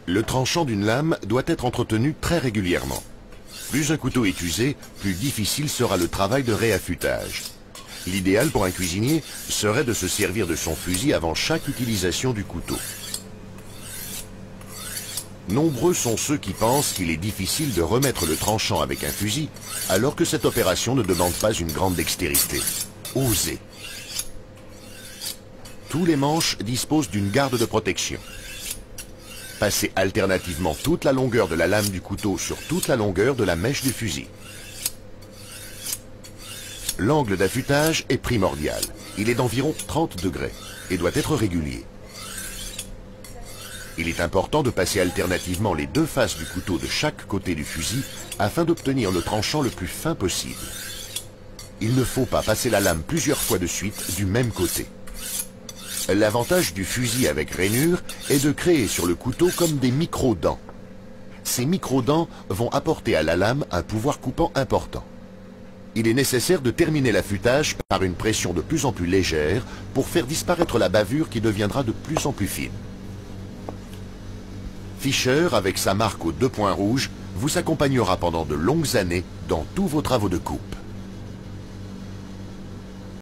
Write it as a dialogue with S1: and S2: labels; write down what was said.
S1: Le tranchant d'une lame doit être entretenu très régulièrement. Plus un couteau est usé, plus difficile sera le travail de réaffûtage. L'idéal pour un cuisinier serait de se servir de son fusil avant chaque utilisation du couteau. Nombreux sont ceux qui pensent qu'il est difficile de remettre le tranchant avec un fusil, alors que cette opération ne demande pas une grande dextérité. Osez! Tous les manches disposent d'une garde de protection. Passez alternativement toute la longueur de la lame du couteau sur toute la longueur de la mèche du fusil. L'angle d'affûtage est primordial. Il est d'environ 30 degrés et doit être régulier. Il est important de passer alternativement les deux faces du couteau de chaque côté du fusil afin d'obtenir le tranchant le plus fin possible. Il ne faut pas passer la lame plusieurs fois de suite du même côté. L'avantage du fusil avec rainure est de créer sur le couteau comme des micro-dents. Ces micro-dents vont apporter à la lame un pouvoir coupant important. Il est nécessaire de terminer l'affûtage par une pression de plus en plus légère pour faire disparaître la bavure qui deviendra de plus en plus fine. Fischer, avec sa marque aux 2 points rouges, vous accompagnera pendant de longues années dans tous vos travaux de coupe.